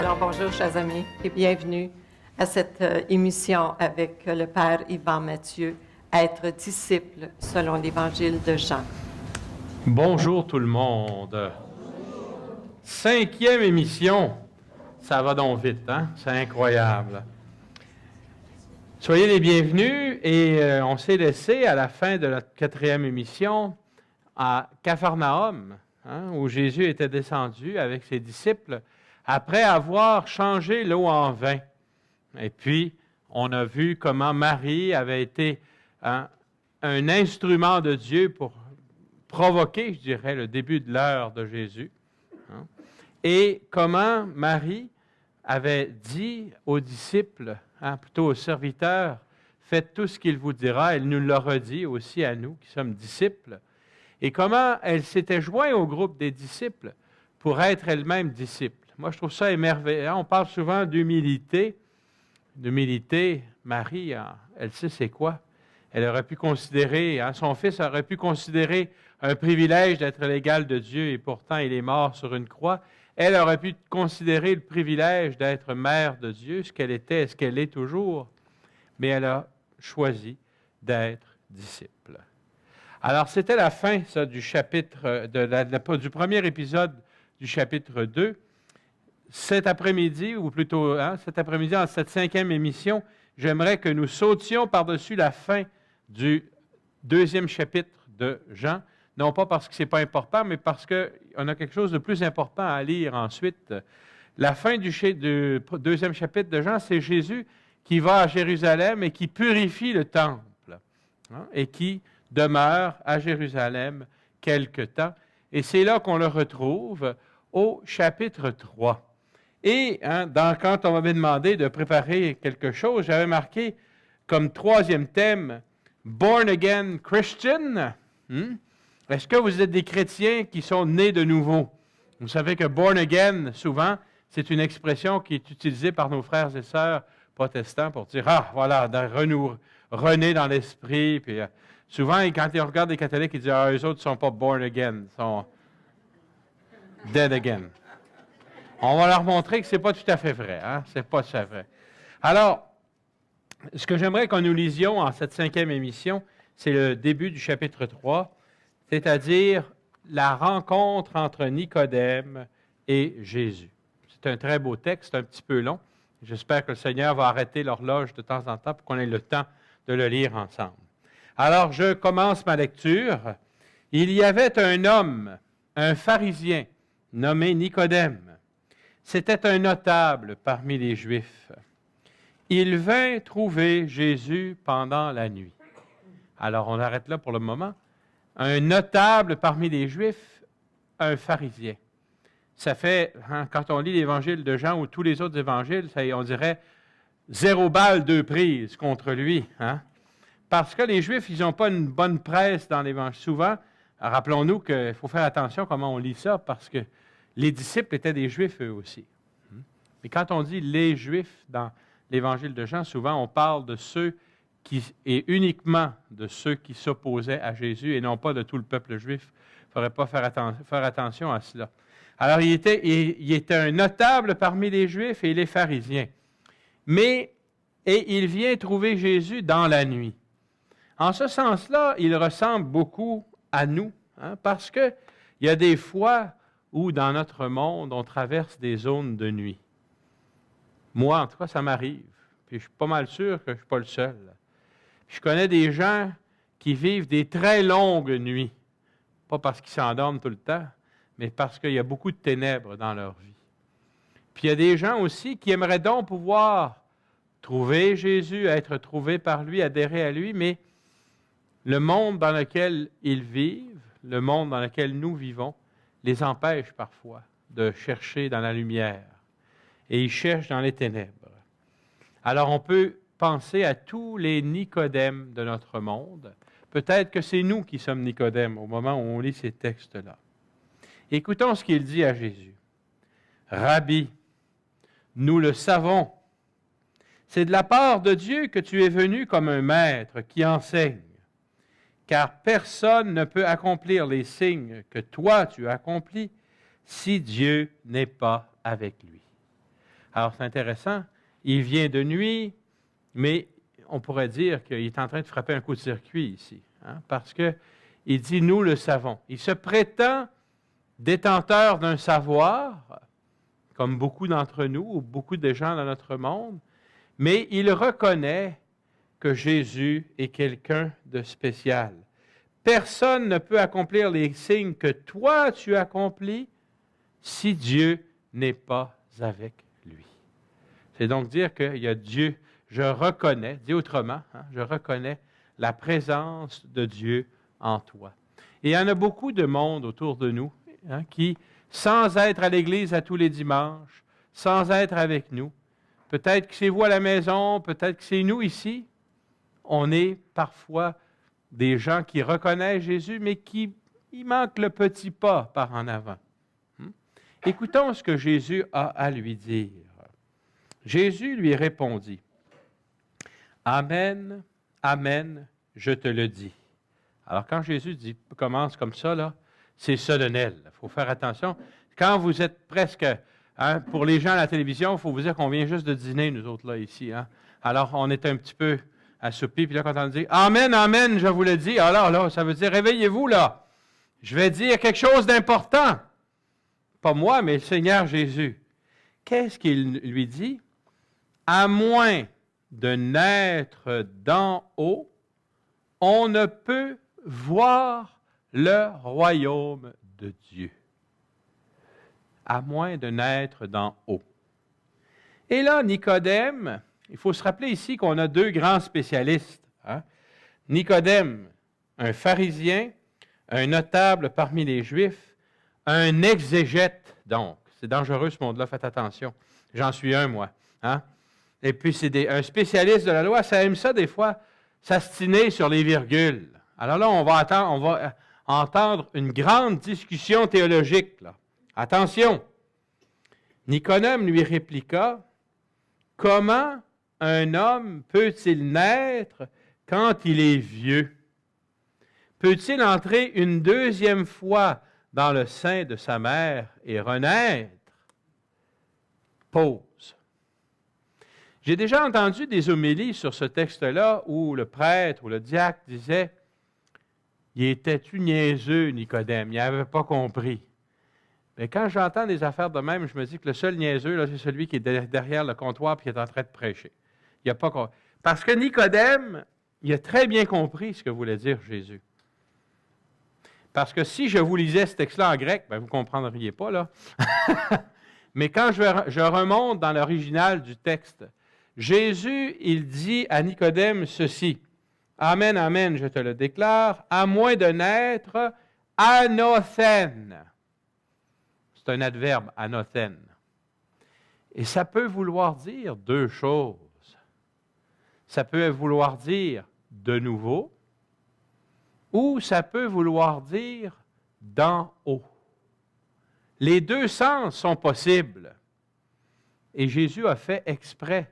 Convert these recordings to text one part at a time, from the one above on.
Alors bonjour chers amis et bienvenue à cette émission avec le Père Yvan Mathieu, Être disciple selon l'Évangile de Jean. Bonjour tout le monde. 5e émission. Ça va donc vite, hein? C'est incroyable. Soyez les bienvenus et on s'est laissé à la fin de la 4e émission à Capharnaüm, hein, où Jésus était descendu avec ses disciples après avoir changé l'eau en vin. Et puis, on a vu comment Marie avait été un instrument de Dieu pour provoquer, je dirais, le début de l'heure de Jésus. Hein, et comment Marie avait dit aux disciples, hein, plutôt aux serviteurs, « Faites tout ce qu'il vous dira », elle nous l'a redit aussi à nous qui sommes disciples, et comment elle s'était jointe au groupe des disciples pour être elle-même disciple. Moi, je trouve ça émerveillant. On parle souvent d'humilité. D'humilité, Marie, elle sait c'est quoi. Elle aurait pu considérer, hein, son fils aurait pu considérer un privilège d'être l'égal de Dieu et pourtant il est mort sur une croix. Elle aurait pu considérer le privilège d'être mère de Dieu, ce qu'elle était, ce qu'elle est toujours, mais elle a choisi d'être disciple. Alors, c'était la fin, ça, du chapitre, du premier épisode du chapitre 2. Cet après-midi, ou plutôt cet après-midi, en cette 5e émission, j'aimerais que nous sautions par-dessus la fin du 2e chapitre de Jean, non pas parce que ce n'est pas important, mais parce qu'on a quelque chose de plus important à lire ensuite. La fin du 2e chapitre de Jean, c'est Jésus qui va à Jérusalem et qui purifie le temple, hein, et qui demeure à Jérusalem quelque temps. Et c'est là qu'on le retrouve au chapitre 3. Et quand on m'avait demandé de préparer quelque chose, j'avais marqué comme 3e thème « Born Again Christian ». Est-ce que vous êtes des chrétiens qui sont nés de nouveau? Vous savez que « born again », souvent, c'est une expression qui est utilisée par nos frères et sœurs protestants pour dire « Ah, voilà, rené dans l'esprit ». Puis souvent, quand ils regardent les catholiques, ils disent « Ah, eux autres ne sont pas born again, ils sont dead again ». On va leur montrer que ce n'est pas tout à fait vrai. Hein? Ce n'est pas tout à fait vrai. Alors, ce que j'aimerais que nous lisions en cette 5e émission, c'est le début du chapitre 3, c'est-à-dire la rencontre entre Nicodème et Jésus. C'est un très beau texte, un petit peu long. J'espère que le Seigneur va arrêter l'horloge de temps en temps pour qu'on ait le temps de le lire ensemble. Alors, je commence ma lecture. Il y avait un homme, un pharisien, nommé Nicodème. C'était un notable parmi les Juifs. Il vint trouver Jésus pendant la nuit. Alors, on arrête là pour le moment. Un notable parmi les Juifs, un pharisien. Ça fait, quand on lit l'Évangile de Jean ou tous les autres évangiles, on dirait 0 balle, 2 prises contre lui. Hein? Parce que les Juifs, ils n'ont pas une bonne presse dans l'Évangile. Souvent, rappelons-nous qu'il faut faire attention à comment on lit ça, parce que les disciples étaient des Juifs eux aussi. Mais quand on dit les Juifs dans l'Évangile de Jean, souvent on parle de ceux et uniquement de ceux qui s'opposaient à Jésus et non pas de tout le peuple juif. Il ne faudrait pas faire attention à cela. Alors, il était un notable parmi les Juifs et les pharisiens. Et il vient trouver Jésus dans la nuit. En ce sens-là, il ressemble beaucoup à nous, hein, parce qu'il y a des fois où dans notre monde, on traverse des zones de nuit. Moi, en tout cas, ça m'arrive. Puis je suis pas mal sûr que je ne suis pas le seul. Je connais des gens qui vivent des très longues nuits. Pas parce qu'ils s'endorment tout le temps, mais parce qu'il y a beaucoup de ténèbres dans leur vie. Puis il y a des gens aussi qui aimeraient donc pouvoir trouver Jésus, être trouvés par lui, adhérer à lui, mais le monde dans lequel ils vivent, le monde dans lequel nous vivons, les empêche parfois de chercher dans la lumière. Et ils cherchent dans les ténèbres. Alors on peut penser à tous les Nicodèmes de notre monde. Peut-être que c'est nous qui sommes Nicodèmes au moment où on lit ces textes-là. Écoutons ce qu'il dit à Jésus. « Rabbi, nous le savons. C'est de la part de Dieu que tu es venu comme un maître qui enseigne. Car personne ne peut accomplir les signes que toi tu accomplis si Dieu n'est pas avec lui. » Alors, c'est intéressant. Il vient de nuit, mais on pourrait dire qu'il est en train de frapper un coup de circuit ici, hein, parce qu'il dit « nous le savons ». Il se prétend détenteur d'un savoir, comme beaucoup d'entre nous ou beaucoup de gens dans notre monde, mais il reconnaît que Jésus est quelqu'un de spécial. Personne ne peut accomplir les signes que toi tu accomplis si Dieu n'est pas avec lui. C'est donc dire qu'il y a Dieu, je reconnais, dit autrement, hein, je reconnais la présence de Dieu en toi. Et il y en a beaucoup de monde autour de nous hein, qui, sans être à l'Église à tous les dimanches, sans être avec nous, peut-être que c'est vous à la maison, peut-être que c'est nous ici, on est parfois des gens qui reconnaissent Jésus, mais qui il manque le petit pas par en avant. Écoutons ce que Jésus a à lui dire. Jésus lui répondit, « Amen, amen, je te le dis. » Alors, quand Jésus commence comme ça, là, c'est solennel. Il faut faire attention. Quand vous êtes presque, hein, pour les gens à la télévision, il faut vous dire qu'on vient juste de dîner, nous autres, là, ici. Hein. Alors, on est un petit peu assoupis, puis là, quand on dit « Amen, amen, je vous le dis », alors là, ça veut dire « Réveillez-vous, là. Je vais dire quelque chose d'important. » Pas moi, mais le Seigneur Jésus. Qu'est-ce qu'il lui dit? « À moins de naître d'en haut, on ne peut voir le royaume de Dieu. » À moins de naître d'en haut. Et là, Nicodème, il faut se rappeler ici qu'on a deux grands spécialistes. Hein? Nicodème, un pharisien, un notable parmi les Juifs, un exégète, donc. C'est dangereux ce monde-là, faites attention. J'en suis un, moi. Hein? Et puis, c'est un spécialiste de la loi, ça aime ça des fois, s'astiner sur les virgules. Alors là, on va entendre une grande discussion théologique. Là. Attention! Nicodème lui répliqua, « Comment un homme peut-il naître quand il est vieux? Peut-il entrer une deuxième fois dans le sein de sa mère et renaître? » Pause. J'ai déjà entendu des homélies sur ce texte-là où le prêtre ou le diacre disait « Il était-tu niaiseux, Nicodème, il n'avait pas compris. » Mais quand j'entends des affaires de même, je me dis que le seul niaiseux, là, c'est celui qui est derrière le comptoir et qui est en train de prêcher. Il a pas compris. Parce que Nicodème, il a très bien compris ce que voulait dire Jésus. Parce que si je vous lisais ce texte-là en grec, ben vous ne comprendriez pas, là. Mais quand je remonte dans l'original du texte, Jésus, il dit à Nicodème ceci, « Amen, amen, je te le déclare, à moins de naître anothène. » C'est un adverbe, anothène. Et ça peut vouloir dire deux choses. Ça peut vouloir dire de nouveau, ou ça peut vouloir dire d'en haut. Les deux sens sont possibles. Et Jésus a fait exprès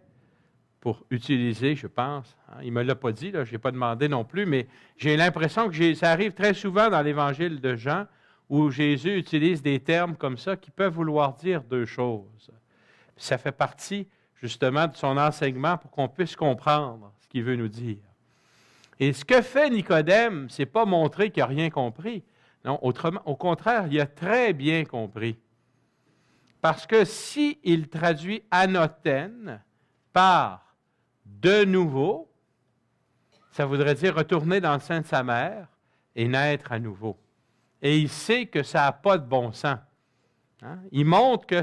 pour utiliser, je pense, hein, il ne me l'a pas dit, là, je n'ai pas demandé non plus, mais j'ai l'impression que ça arrive très souvent dans l'Évangile de Jean, où Jésus utilise des termes comme ça qui peuvent vouloir dire deux choses. Ça fait partie, justement, de son enseignement pour qu'on puisse comprendre ce qu'il veut nous dire. Et ce que fait Nicodème, ce n'est pas montrer qu'il n'a rien compris. Non, au contraire, il a très bien compris. Parce que s'il traduit anothène par de nouveau, ça voudrait dire retourner dans le sein de sa mère et naître à nouveau. Et il sait que ça n'a pas de bon sens. Hein? Il montre que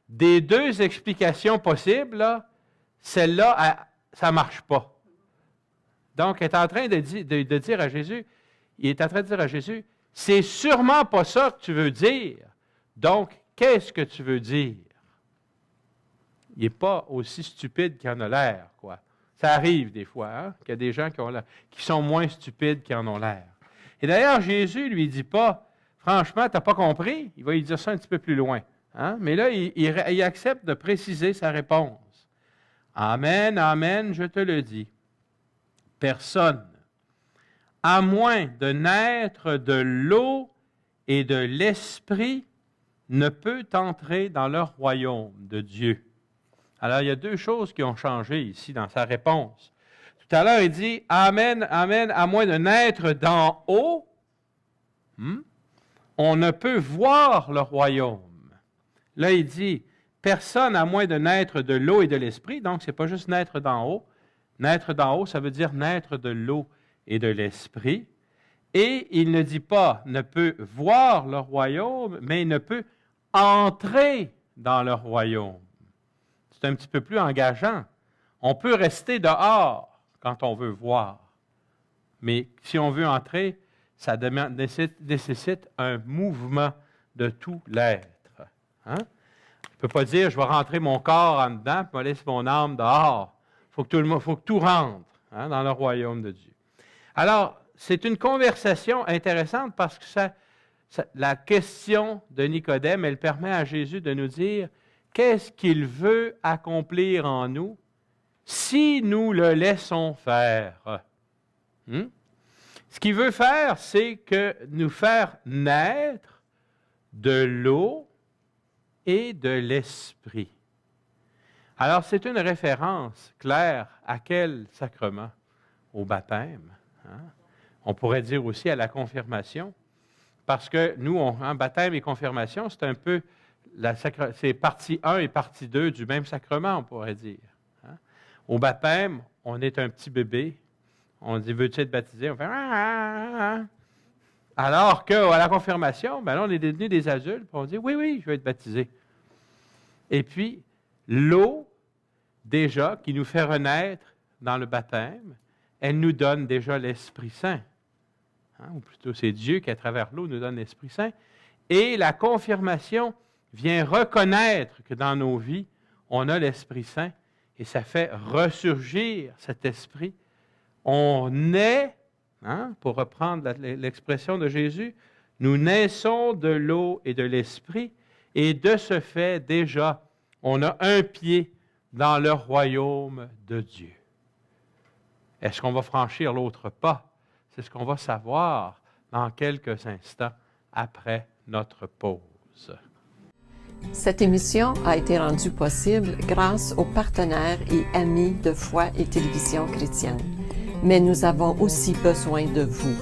des deux explications possibles, là, celle-là, ça ne marche pas. Donc, il est en train de dire à Jésus, c'est sûrement pas ça que tu veux dire. Donc, qu'est-ce que tu veux dire? Il n'est pas aussi stupide qu'il en a l'air, quoi. Ça arrive des fois, hein, qu'il y a des gens qui sont moins stupides qu'ils en ont l'air. Et d'ailleurs, Jésus ne lui dit pas, franchement, tu n'as pas compris? Il va lui dire ça un petit peu plus loin. Hein? Mais là, il accepte de préciser sa réponse. Amen, amen, je te le dis. Personne, à moins de naître de l'eau et de l'esprit, ne peut entrer dans le royaume de Dieu. Alors, il y a deux choses qui ont changé ici dans sa réponse. Tout à l'heure, il dit « Amen, amen, à moins de naître d'en haut, on ne peut voir le royaume. » Là, il dit « Personne à moins de naître de l'eau et de l'esprit. » Donc, ce n'est pas juste naître d'en haut. Naître d'en haut, ça veut dire naître de l'eau et de l'esprit. Et il ne dit pas ne peut voir le royaume, mais ne peut entrer dans le royaume. C'est un petit peu plus engageant. On peut rester dehors quand on veut voir. Mais si on veut entrer, ça nécessite un mouvement de tout l'être. Hein? Je ne peux pas dire, je vais rentrer mon corps en dedans, puis je vais laisser mon âme dehors. Faut que tout rentre dans le royaume de Dieu. Alors, c'est une conversation intéressante parce que la question de Nicodème, elle permet à Jésus de nous dire qu'est-ce qu'il veut accomplir en nous si nous le laissons faire. Ce qu'il veut faire, c'est que nous faire naître de l'eau et de l'esprit. Alors, c'est une référence claire à quel sacrement? Au baptême. On pourrait dire aussi à la confirmation, parce que nous, baptême et confirmation, c'est un peu, c'est partie 1 et partie 2 du même sacrement, on pourrait dire. Au baptême, on est un petit bébé, on dit « Veux-tu être baptisé? » On fait « Ah! » Alors qu'à la confirmation, là, on est devenus des adultes, puis on dit « Oui, oui, je veux être baptisé. » Et puis, l'eau, déjà, qui nous fait renaître dans le baptême, elle nous donne déjà l'Esprit Saint. Ou plutôt, c'est Dieu qui, à travers l'eau, nous donne l'Esprit Saint. Et la confirmation vient reconnaître que dans nos vies, on a l'Esprit Saint et ça fait ressurgir cet esprit. On naît, pour reprendre l'expression de Jésus, nous naissons de l'eau et de l'Esprit et de ce fait, déjà, on a un pied dans le royaume de Dieu. Est-ce qu'on va franchir l'autre pas? C'est ce qu'on va savoir dans quelques instants après notre pause. Cette émission a été rendue possible grâce aux partenaires et amis de Foi et Télévision chrétienne. Mais nous avons aussi besoin de vous.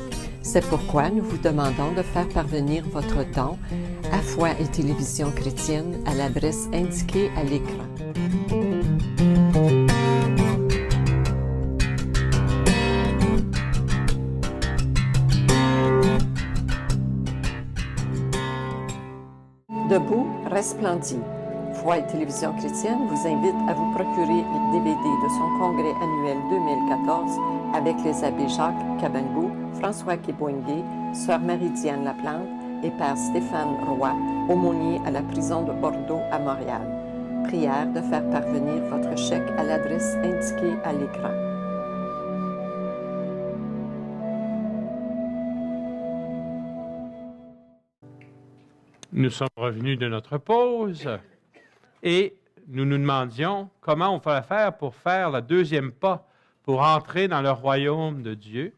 C'est pourquoi nous vous demandons de faire parvenir votre don à Foi et Télévision chrétienne à l'adresse indiquée à l'écran. Debout, resplendit. Foi et Télévision chrétienne vous invite à vous procurer le DVD de son congrès annuel 2014 avec les abbés Jacques Cabangou, François Kibouingué, Sœur Marie-Diane Laplante et Père Stéphane Roy, aumônier à la prison de Bordeaux à Montréal. Prière de faire parvenir votre chèque à l'adresse indiquée à l'écran. Nous sommes revenus de notre pause et nous nous demandions comment on va faire pour faire le deuxième pas pour entrer dans le royaume de Dieu.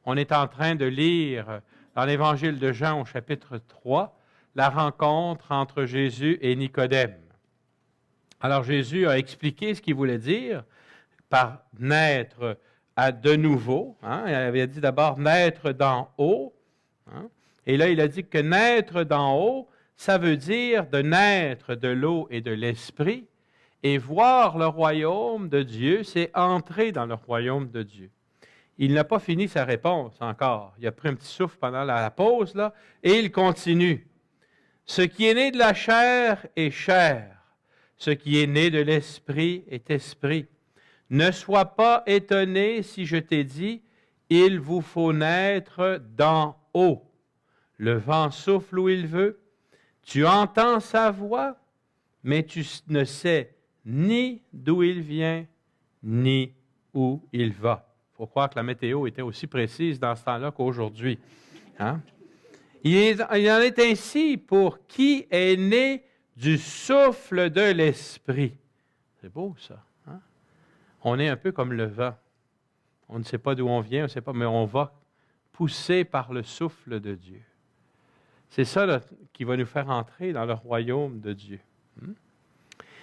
On est en train de lire dans l'Évangile de Jean au chapitre 3 la rencontre entre Jésus et Nicodème. Alors Jésus a expliqué ce qu'il voulait dire par naître de nouveau. Il avait dit d'abord naître d'en haut. Et là, il a dit que naître d'en haut, ça veut dire de naître de l'eau et de l'esprit. Et voir le royaume de Dieu, c'est entrer dans le royaume de Dieu. Il n'a pas fini sa réponse encore. Il a pris un petit souffle pendant la pause, là, et il continue. Ce qui est né de la chair est chair. Ce qui est né de l'esprit est esprit. Ne sois pas étonné si je t'ai dit, il vous faut naître d'en haut. Le vent souffle où il veut. Tu entends sa voix, mais tu ne sais ni d'où il vient, ni où il va. Il faut croire que la météo était aussi précise dans ce temps-là qu'aujourd'hui. Il en est ainsi pour qui est né du souffle de l'Esprit. C'est beau, ça. On est un peu comme le vent. On ne sait pas d'où on vient, on ne sait pas, mais on va poussé par le souffle de Dieu. C'est ça là, qui va nous faire entrer dans le royaume de Dieu.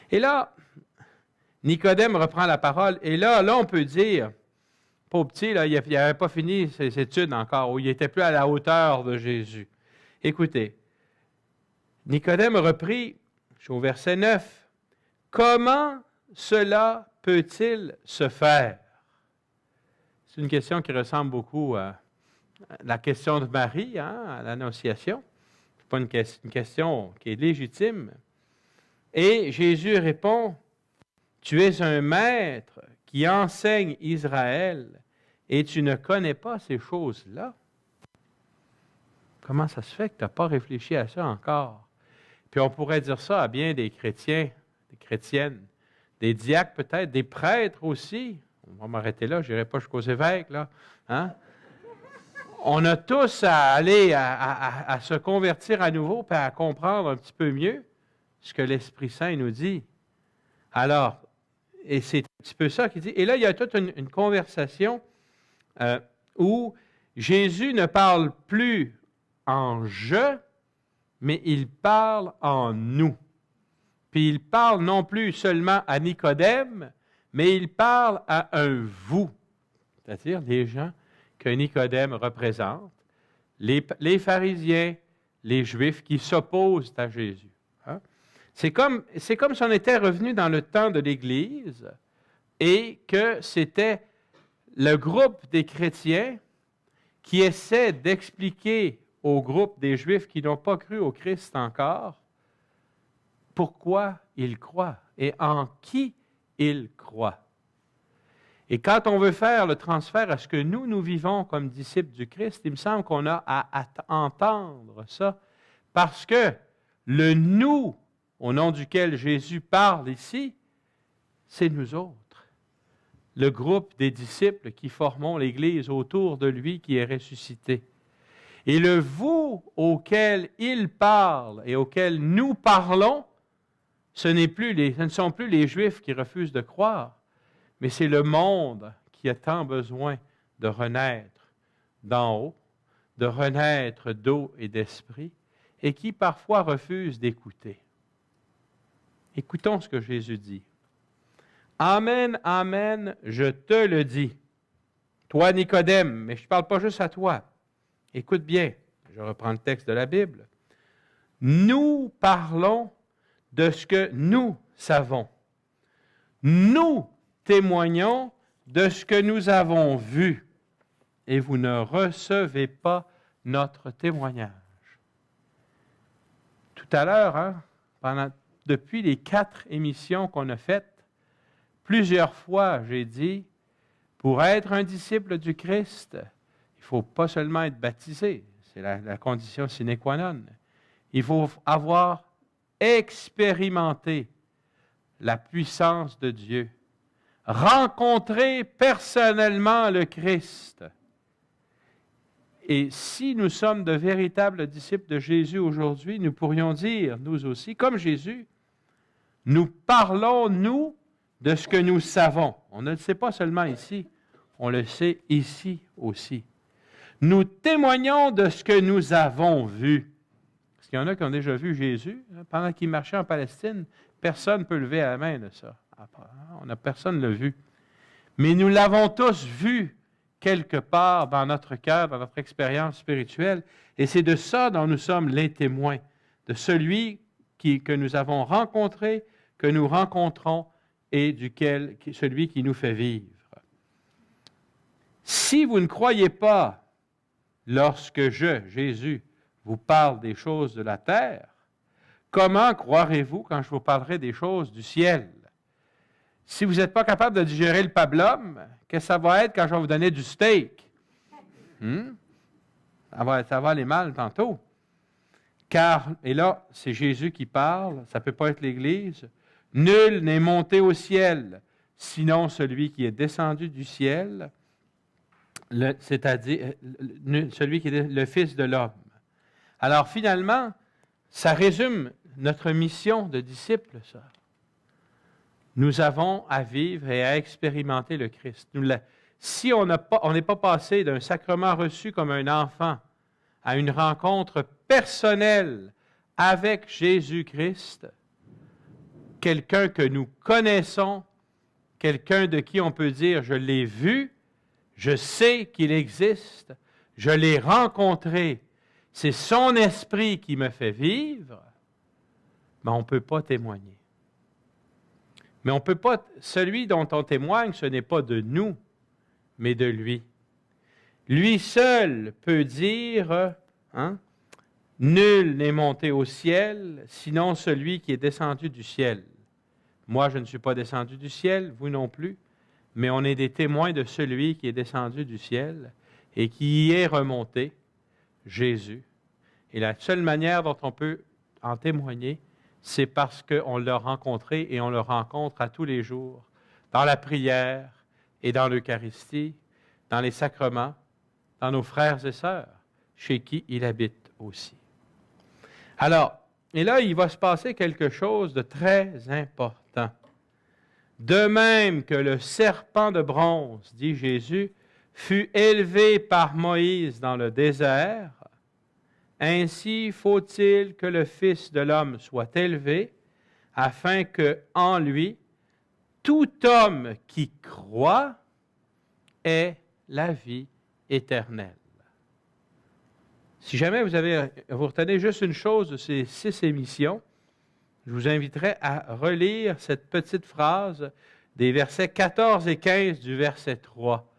Et là, Nicodème reprend la parole, et là on peut dire, pauvre petit, là, il n'avait pas fini ses études encore, ou il n'était plus à la hauteur de Jésus. Écoutez, Nicodème reprit, je suis au verset 9, « Comment cela peut-il se faire? » C'est une question qui ressemble beaucoup à la question de Marie, à l'Annonciation. Ce n'est pas une question qui est légitime. Et Jésus répond, « Tu es un maître qui enseigne Israël et tu ne connais pas ces choses-là. » Comment ça se fait que tu n'as pas réfléchi à ça encore? Puis on pourrait dire ça à bien des chrétiens, des chrétiennes, des diacres peut-être, des prêtres aussi. On va m'arrêter là, je n'irai pas jusqu'aux évêques, là. Hein? On a tous à aller à se convertir à nouveau et à comprendre un petit peu mieux ce que l'Esprit Saint nous dit. Alors, et c'est un petit peu ça qu'il dit. Et là, il y a toute une conversation où Jésus ne parle plus en « je », mais il parle en « nous ». Puis il parle non plus seulement à Nicodème, mais il parle à un « vous », c'est-à-dire les gens que Nicodème représente, les pharisiens, les Juifs qui s'opposent à Jésus. Hein? C'est comme si on était revenu dans le temps de l'Église et que c'était le groupe des chrétiens qui essaie d'expliquer au groupe des Juifs qui n'ont pas cru au Christ encore pourquoi ils croient et en qui ils croient. Et quand on veut faire le transfert à ce que nous vivons comme disciples du Christ, il me semble qu'on a à entendre ça parce que le « nous » au nom duquel Jésus parle ici, c'est nous autres, le groupe des disciples qui formons l'Église autour de lui qui est ressuscité. Et le « vous » auquel il parle et auquel nous parlons, ce ne sont plus les Juifs qui refusent de croire, mais c'est le monde qui a tant besoin de renaître d'en haut, de renaître d'eau et d'esprit, et qui parfois refuse d'écouter. Écoutons ce que Jésus dit. « Amen, amen, je te le dis. Toi, Nicodème, mais je ne parle pas juste à toi. Écoute bien, je reprends le texte de la Bible. Nous parlons de ce que nous savons. Nous témoignons de ce que nous avons vu, et vous ne recevez pas notre témoignage. » Tout à l'heure, depuis les 4 émissions qu'on a faites, plusieurs fois j'ai dit, pour être un disciple du Christ, il ne faut pas seulement être baptisé, c'est la condition sine qua non. Il faut avoir expérimenté la puissance de Dieu, rencontrer personnellement le Christ. Et si nous sommes de véritables disciples de Jésus aujourd'hui, nous pourrions dire, nous aussi, comme Jésus, nous parlons, nous, de ce que nous savons. On ne le sait pas seulement ici, on le sait ici aussi. Nous témoignons de ce que nous avons vu. Parce qu'il y en a qui ont déjà vu Jésus. Pendant qu'il marchait en Palestine, personne ne peut lever la main de ça. Personne ne l'a vu. Mais nous l'avons tous vu quelque part dans notre cœur, dans notre expérience spirituelle. Et c'est de ça dont nous sommes les témoins, de celui que nous avons rencontré, que nous rencontrons et celui qui nous fait vivre. Si vous ne croyez pas lorsque Jésus, vous parle des choses de la terre, comment croirez-vous quand je vous parlerai des choses du ciel? Si vous n'êtes pas capable de digérer le pablum, qu'est-ce que ça va être quand je vais vous donner du steak? Ça va aller mal tantôt. Car, et là, c'est Jésus qui parle, ça ne peut pas être l'Église. Nul n'est monté au ciel, sinon celui qui est descendu du ciel, c'est-à-dire celui qui est le Fils de l'homme. Alors finalement, ça résume notre mission de disciples, ça. Nous avons à vivre et à expérimenter le Christ. Si on n'est pas passé d'un sacrement reçu comme un enfant à une rencontre personnelle avec Jésus-Christ, quelqu'un que nous connaissons quelqu'un de qui on peut dire, je l'ai vu, je sais qu'il existe, je l'ai rencontré, c'est son esprit qui me fait vivre, mais on ne peut pas témoigner. Mais on peut pas, celui dont on témoigne, ce n'est pas de nous, mais de lui. Lui seul peut dire, nul n'est monté au ciel, sinon celui qui est descendu du ciel. Moi, je ne suis pas descendu du ciel, vous non plus, mais on est des témoins de celui qui est descendu du ciel et qui y est remonté, Jésus. Et la seule manière dont on peut en témoigner, c'est parce qu'on l'a rencontré et on le rencontre à tous les jours, dans la prière et dans l'Eucharistie, dans les sacrements, dans nos frères et sœurs, chez qui il habite aussi. Alors, et là, il va se passer quelque chose de très important. De même que le serpent de bronze, dit Jésus, fut élevé par Moïse dans le désert, ainsi faut-il que le Fils de l'homme soit élevé, afin que, en lui, tout homme qui croit ait la vie éternelle. Si jamais vous retenez juste une chose de ces 6 émissions, je vous inviterai à relire cette petite phrase des versets 14 et 15 du verset 3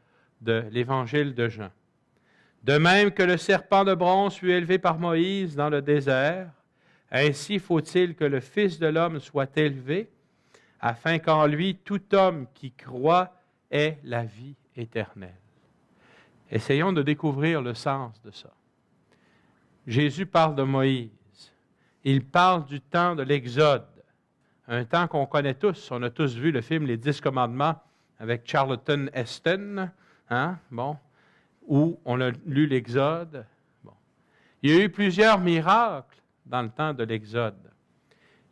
de l'Évangile de Jean. De même que le serpent de bronze fut élevé par Moïse dans le désert, ainsi faut-il que le Fils de l'homme soit élevé, afin qu'en lui tout homme qui croit ait la vie éternelle. Essayons de découvrir le sens de ça. Jésus parle de Moïse. Il parle du temps de l'Exode, un temps qu'on connaît tous. On a tous vu le film Les 10 commandements avec Charlton Heston, où on a lu l'Exode. Bon. Il y a eu plusieurs miracles dans le temps de l'Exode.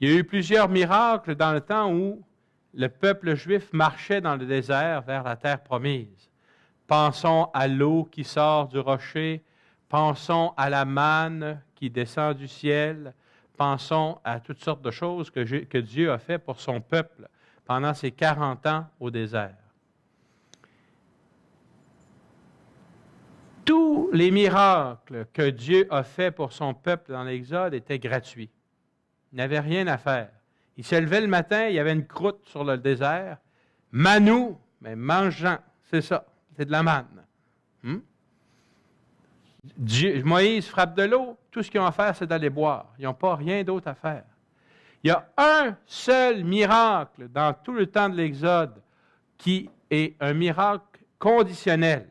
Il y a eu plusieurs miracles dans le temps où le peuple juif marchait dans le désert vers la terre promise. Pensons à l'eau qui sort du rocher, pensons à la manne qui descend du ciel, pensons à toutes sortes de choses que Dieu a fait pour son peuple pendant ces 40 ans au désert. Tous les miracles que Dieu a fait pour son peuple dans l'Exode étaient gratuits. Il n'avait rien à faire. Il se levait le matin, il y avait une croûte sur le désert. Manou, mais mangeant, c'est ça, c'est de la manne. Moïse frappe de l'eau, tout ce qu'ils ont à faire, c'est d'aller boire. Ils n'ont pas rien d'autre à faire. Il y a un seul miracle dans tout le temps de l'Exode qui est un miracle conditionnel.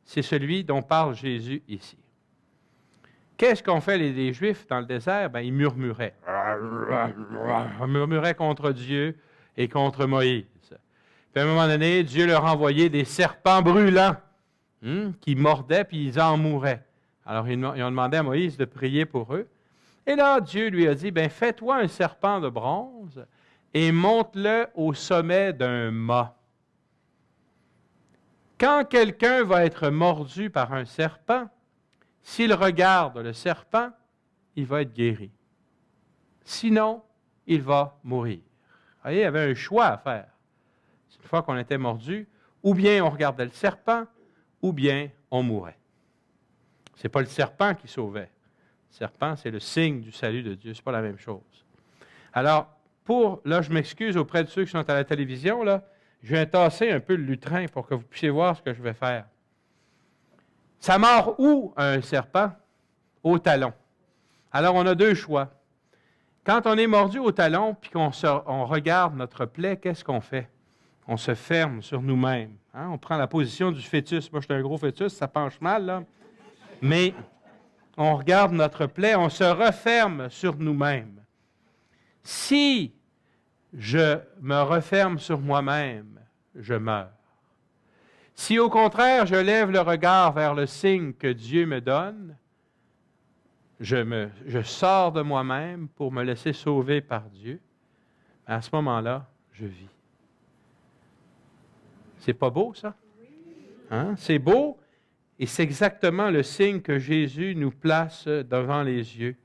C'est celui dont parle Jésus ici. Qu'est-ce qu'ont fait les Juifs dans le désert? Ils murmuraient. Ils murmuraient contre Dieu et contre Moïse. Puis à un moment donné, Dieu leur envoyait des serpents brûlants qui mordaient puis ils en mouraient. Alors ils ont demandé à Moïse de prier pour eux. Et là, Dieu lui a dit, fais-toi un serpent de bronze et monte-le au sommet d'un mât. Quand quelqu'un va être mordu par un serpent, s'il regarde le serpent, il va être guéri. Sinon, il va mourir. Vous voyez, il y avait un choix à faire. Une fois qu'on était mordu, ou bien on regardait le serpent, ou bien on mourait. Ce n'est pas le serpent qui sauvait. Le serpent, c'est le signe du salut de Dieu. Ce n'est pas la même chose. Alors, là, je m'excuse auprès de ceux qui sont à la télévision, là, je vais tasser un peu le lutrin pour que vous puissiez voir ce que je vais faire. Ça mord où un serpent? Au talon. Alors, on a 2 choix. Quand on est mordu au talon puis qu'on regarde notre plaie, qu'est-ce qu'on fait? On se ferme sur nous-mêmes. On prend la position du fœtus. Moi, je suis un gros fœtus, ça penche mal, là. Mais on regarde notre plaie, on se referme sur nous-mêmes. Si je me referme sur moi-même, je meurs. Si au contraire, je lève le regard vers le signe que Dieu me donne, je sors de moi-même pour me laisser sauver par Dieu, à ce moment-là, je vis. C'est pas beau, ça? C'est beau, et c'est exactement le signe que Jésus nous place devant les yeux.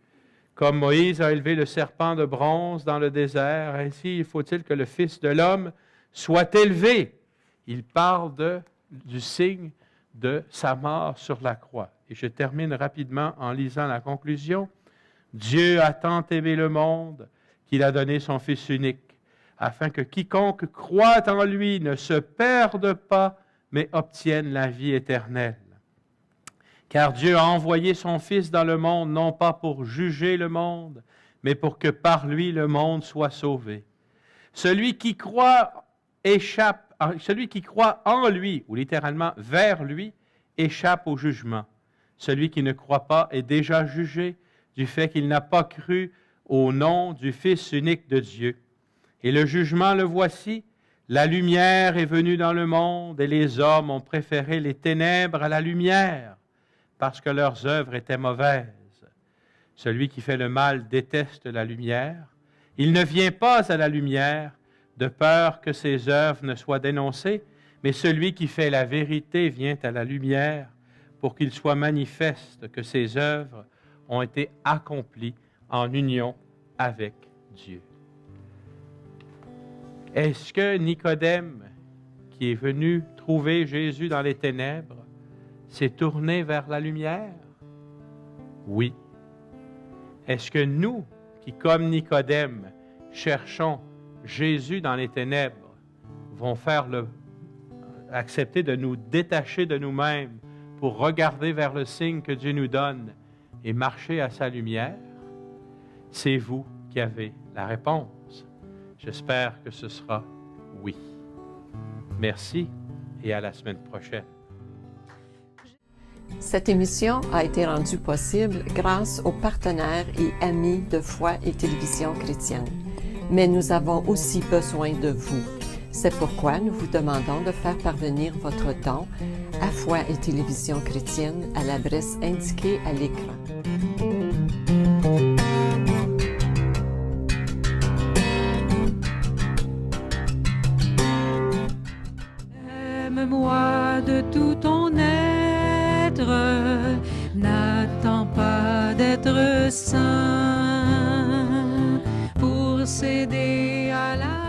Comme Moïse a élevé le serpent de bronze dans le désert, ainsi faut-il que le Fils de l'homme soit élevé. Il parle du signe de sa mort sur la croix. Et je termine rapidement en lisant la conclusion. Dieu a tant aimé le monde qu'il a donné son Fils unique, afin que quiconque croit en lui ne se perde pas, mais obtienne la vie éternelle. Car Dieu a envoyé son Fils dans le monde, non pas pour juger le monde, mais pour que par lui le monde soit sauvé. Celui qui croit en lui, ou littéralement vers lui, échappe au jugement. Celui qui ne croit pas est déjà jugé du fait qu'il n'a pas cru au nom du Fils unique de Dieu. Et le jugement, le voici, la lumière est venue dans le monde et les hommes ont préféré les ténèbres à la lumière parce que leurs œuvres étaient mauvaises. Celui qui fait le mal déteste la lumière. Il ne vient pas à la lumière de peur que ses œuvres ne soient dénoncées, mais celui qui fait la vérité vient à la lumière pour qu'il soit manifeste que ses œuvres ont été accomplies en union avec Dieu. Est-ce que Nicodème, qui est venu trouver Jésus dans les ténèbres, s'est tourné vers la lumière? Oui. Est-ce que nous, qui comme Nicodème, cherchons Jésus dans les ténèbres, vont accepter de nous détacher de nous-mêmes pour regarder vers le signe que Dieu nous donne et marcher à sa lumière? C'est vous qui avez la réponse. J'espère que ce sera oui. Merci et à la semaine prochaine. Cette émission a été rendue possible grâce aux partenaires et amis de Foi et Télévision chrétienne. Mais nous avons aussi besoin de vous. C'est pourquoi nous vous demandons de faire parvenir votre don à Foi et Télévision chrétienne à l'adresse indiquée à l'écran. Aime-moi de tout ton être, n'attends pas d'être saint pour céder à la